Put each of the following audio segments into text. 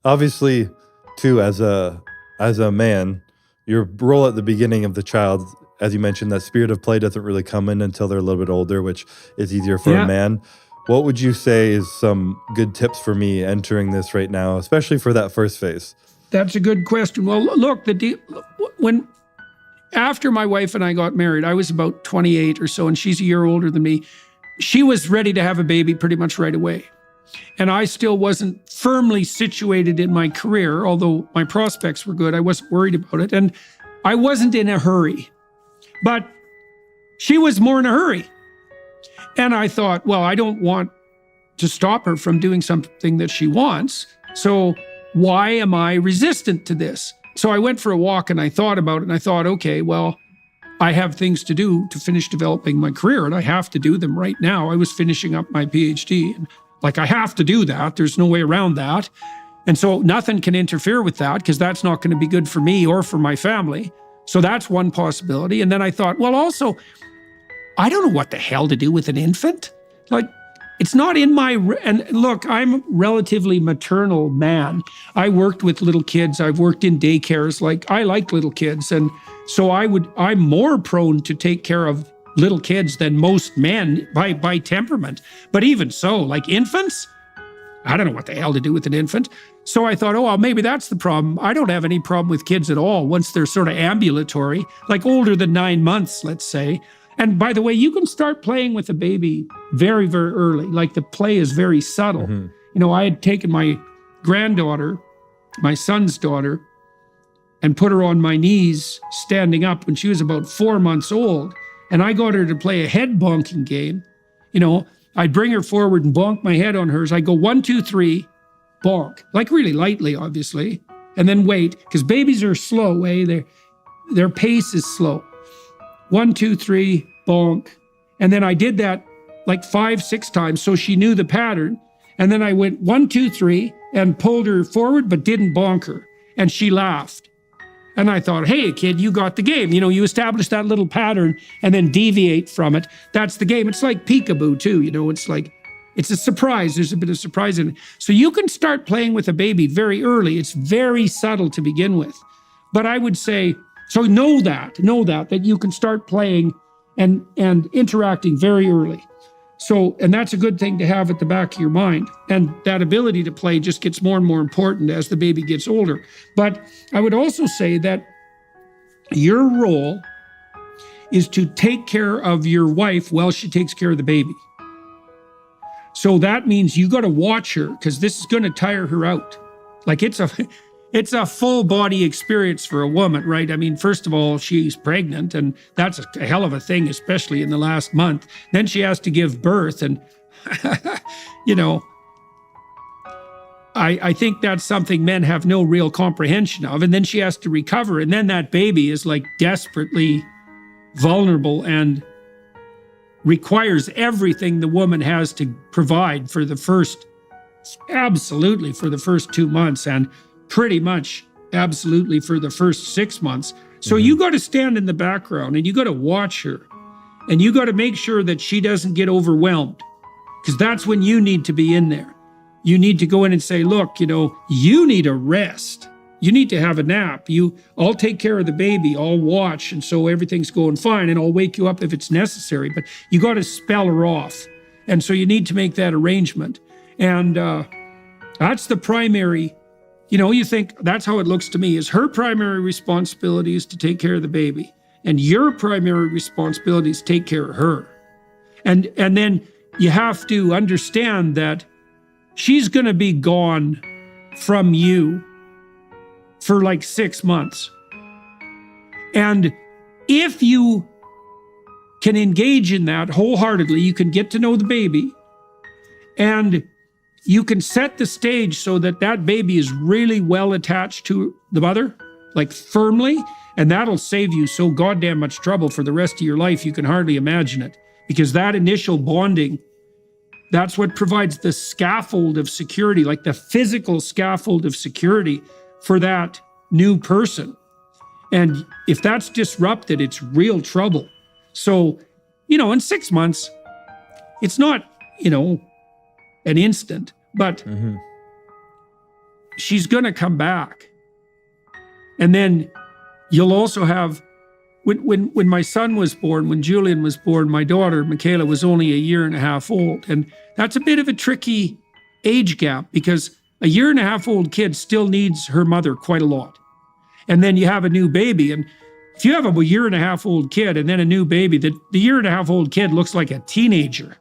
obviously, too, as a man, your role at the beginning of the child, as you mentioned, that spirit of play doesn't really come in until they're a little bit older, which is easier for a man. What would you say is some good tips for me entering this right now, especially for that first phase? That's a good question. Well, look, after my wife and I got married, I was about 28 or so, and she's a year older than me. She was ready to have a baby pretty much right away. And I still wasn't firmly situated in my career, although my prospects were good. I wasn't worried about it. And I wasn't in a hurry. But she was more in a hurry. And I thought, well, I don't want to stop her from doing something that she wants. So why am I resistant to this? So I went for a walk and I thought about it, and I thought, okay, well, I have things to do to finish developing my career, and I have to do them right now. I was finishing up my PhD, and I have to do that. There's no way around that. And so nothing can interfere with that, because that's not going to be good for me or for my family. So that's one possibility. And then I thought, well, also, I don't know what the hell to do with an infant. It's not in my, and look, I'm a relatively maternal man. I worked with little kids. I've worked in daycares. I like little kids. And so I'm more prone to take care of little kids than most men by temperament. But even so, infants, I don't know what the hell to do with an infant. So I thought, oh, well, maybe that's the problem. I don't have any problem with kids at all once they're sort of ambulatory, older than 9 months, let's say. And by the way, you can start playing with a baby very, very early. The play is very subtle. Mm-hmm. I had taken my granddaughter, my son's daughter, and put her on my knees standing up when she was about 4 months old. And I got her to play a head bonking game. I'd bring her forward and bonk my head on hers. I go 1, 2, 3, bonk, really lightly, obviously, and then wait, because babies are slow, their pace is slow. 1, 2, 3, bonk. And then I did that 5, 6 times, so she knew the pattern. And then I went 1, 2, 3 and pulled her forward, but didn't bonk her. And she laughed. And I thought, hey, kid, you got the game. You establish that little pattern and then deviate from it. That's the game. It's like peekaboo, too. It's a surprise. There's a bit of surprise in it. So you can start playing with a baby very early. It's very subtle to begin with. But I would say, so know that you can start playing and interacting very early. So, and that's a good thing to have at the back of your mind. And that ability to play just gets more and more important as the baby gets older. But I would also say that your role is to take care of your wife while she takes care of the baby. So that means you got to watch her, because this is going to tire her out. It's a full body experience for a woman, right? First of all, she's pregnant, and that's a hell of a thing, especially in the last month. Then she has to give birth, and, I think that's something men have no real comprehension of. And then she has to recover, and then that baby is desperately vulnerable and requires everything the woman has to provide for the first 2 months, and pretty much absolutely for the first 6 months. So you got to stand in the background and you got to watch her, and you got to make sure that she doesn't get overwhelmed, because that's when you need to be in there. You need to go in and say, look, you need a rest. You need to have a nap. I'll take care of the baby. I'll watch. And so everything's going fine, and I'll wake you up if it's necessary, but you got to spell her off. And so you need to make that arrangement. And that's the primary. You think that's how it looks to me, is her primary responsibility is to take care of the baby, and your primary responsibility is to take care of her. And then you have to understand that she's going to be gone from you for 6 months. And if you can engage in that wholeheartedly, you can get to know the baby, and you can set the stage so that baby is really well attached to the mother, firmly, and that'll save you so goddamn much trouble for the rest of your life. You can hardly imagine it, because that initial bonding, that's what provides the scaffold of security, the physical scaffold of security for that new person. And if that's disrupted, it's real trouble. So, in 6 months, it's not, an instant. But she's going to come back. And then you'll also have, when my son was born, when Julian was born, my daughter, Michaela, was only 1.5 years old. And that's a bit of a tricky age gap because a 1.5 years old kid still needs her mother quite a lot. And then you have a new baby. And if you have a 1.5 years old kid and then a new baby, the 1.5 years old kid looks like a teenager.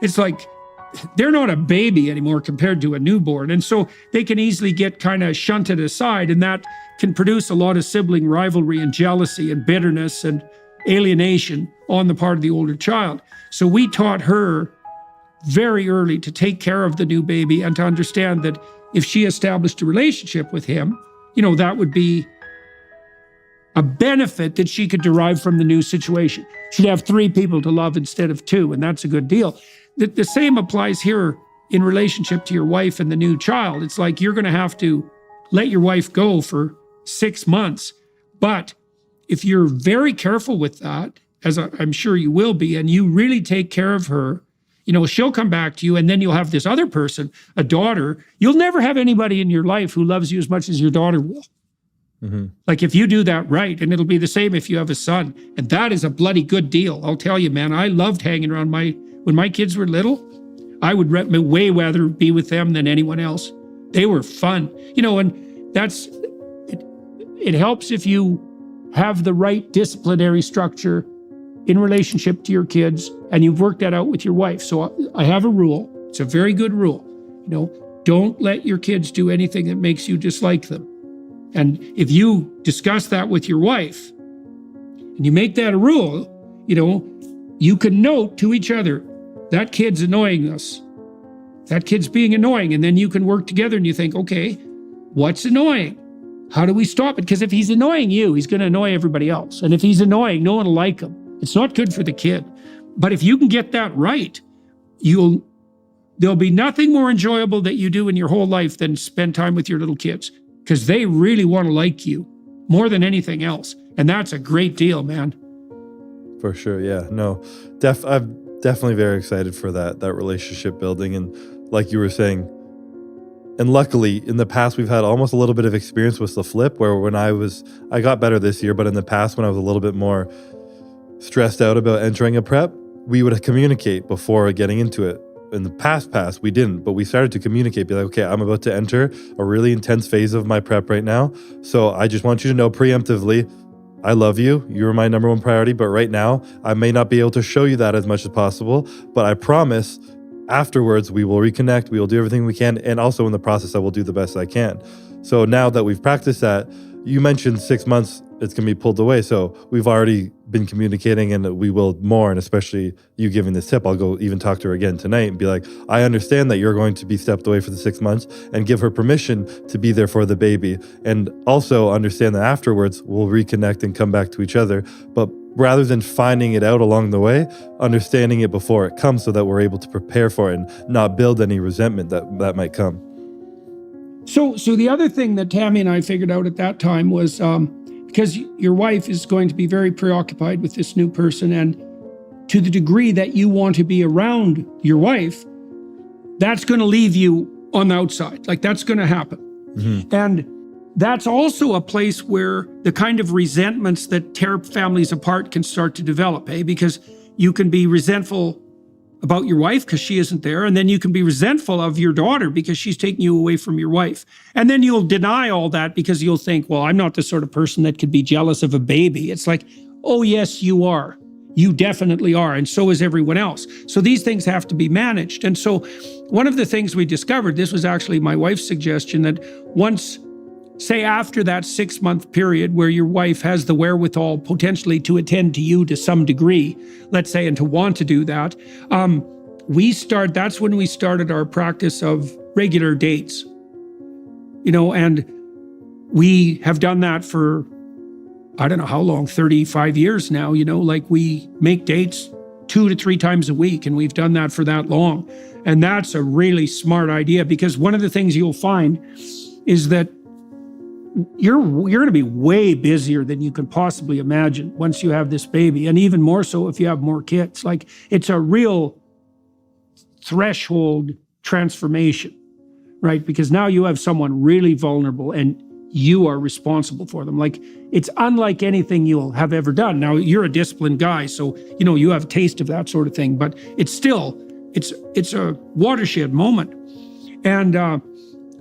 It's like they're not a baby anymore compared to a newborn. And so they can easily get kind of shunted aside, and that can produce a lot of sibling rivalry and jealousy and bitterness and alienation on the part of the older child. So we taught her very early to take care of the new baby and to understand that if she established a relationship with him, that would be a benefit that she could derive from the new situation. She'd have 3 people to love instead of 2, and that's a good deal. The same applies here in relationship to your wife and the new child. It's like you're going to have to let your wife go for 6 months. But if you're very careful with that, as I'm sure you will be, and you really take care of her, she'll come back to you, and then you'll have this other person, a daughter. You'll never have anybody in your life who loves you as much as your daughter will. Mm-hmm. Like if you do that right, and it'll be the same if you have a son. And that is a bloody good deal. I'll tell you, man, I loved hanging around when my kids were little, I would way rather be with them than anyone else. They were fun, and that's, it helps if you have the right disciplinary structure in relationship to your kids and you've worked that out with your wife. So I have a rule. It's a very good rule. Don't let your kids do anything that makes you dislike them. And if you discuss that with your wife and you make that a rule, you can note to each other, that kid's annoying us. That kid's being annoying. And then you can work together and you think, okay, what's annoying? How do we stop it? Because if he's annoying you, he's going to annoy everybody else. And if he's annoying, no one will like him. It's not good for the kid. But if you can get that right, there'll be nothing more enjoyable that you do in your whole life than spend time with your little kids, because they really want to like you more than anything else. And that's a great deal, man. For sure. Yeah, no, I'm definitely very excited for that relationship building. And like you were saying, and luckily in the past, we've had almost a little bit of experience with the flip, where when I got better this year, but in the past when I was a little bit more stressed out about entering a prep, we would communicate before getting into it. In the past, we didn't, but we started to communicate, be like, okay, I'm about to enter a really intense phase of my prep right now. So I just want you to know preemptively, I love you. You're my number one priority. But right now, I may not be able to show you that as much as possible. But I promise afterwards, we will reconnect. We will do everything we can. And also in the process, I will do the best I can. So now that we've practiced that, you mentioned 6 months, it's going to be pulled away. So we've already been communicating, and we will more. And especially you giving this tip, I'll go even talk to her again tonight and be like, I understand that you're going to be stepped away for the 6 months, and give her permission to be there for the baby. And also understand that afterwards we'll reconnect and come back to each other. But rather than finding it out along the way, understanding it before it comes so that we're able to prepare for it and not build any resentment that might come. So the other thing that Tammy and I figured out at that time was, because your wife is going to be very preoccupied with this new person, and to the degree that you want to be around your wife, that's going to leave you on the outside. Like that's going to happen. Mm-hmm. And that's also a place where the kind of resentments that tear families apart can start to develop, because you can be resentful about your wife because she isn't there, and then you can be resentful of your daughter because she's taking you away from your wife. And then you'll deny all that because you'll think, well, I'm not the sort of person that could be jealous of a baby. It's like, oh yes, you are. You definitely are, and so is everyone else. So these things have to be managed. And so one of the things we discovered, this was actually my wife's suggestion, that once, say after that 6-month period where your wife has the wherewithal potentially to attend to you to some degree, let's say, and to want to do that, that's when we started our practice of regular dates. And we have done that for, I don't know how long, 35 years now, like we make dates 2 to 3 times a week, and we've done that for that long. And that's a really smart idea, because one of the things you'll find is that you're going to be way busier than you can possibly imagine once you have this baby, and even more so if you have more kids. Like it's a real threshold transformation right? Because now you have someone really vulnerable and you are responsible for them. Like, it's unlike anything you'll have ever done. Now, you're a disciplined guy, so, you have a taste of that sort of thing, but it's still, it's a watershed moment. And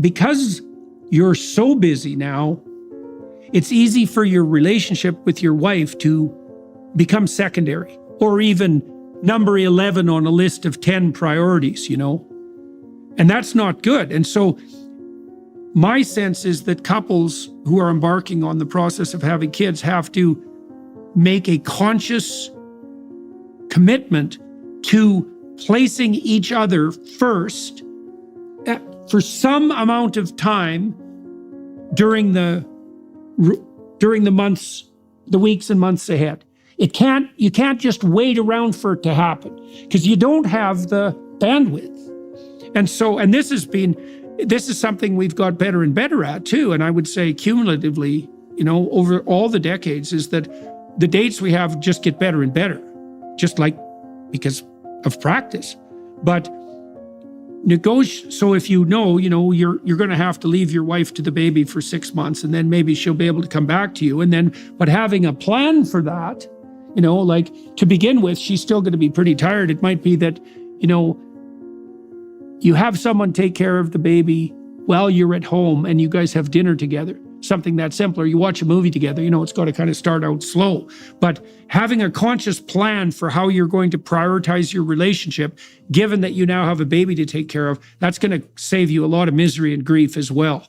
because you're so busy now, it's easy for your relationship with your wife to become secondary, or even number 11 on a list of 10 priorities, and that's not good. And so my sense is that couples who are embarking on the process of having kids have to make a conscious commitment to placing each other first for some amount of time during the months, the weeks and months ahead. You can't just wait around for it to happen, because you don't have the bandwidth. And this is something we've got better and better at too. And I would say cumulatively, over all the decades, is that the dates we have just get better and better, just like because of practice. But so if you're going to have to leave your wife to the baby for 6 months, and then maybe she'll be able to come back to you. But having a plan for that, like to begin with, she's still going to be pretty tired. It might be that, you have someone take care of the baby while you're at home and you guys have dinner together, something that simple. Or you watch a movie together, it's got to kind of start out slow. But having a conscious plan for how you're going to prioritize your relationship, given that you now have a baby to take care of, that's going to save you a lot of misery and grief as well.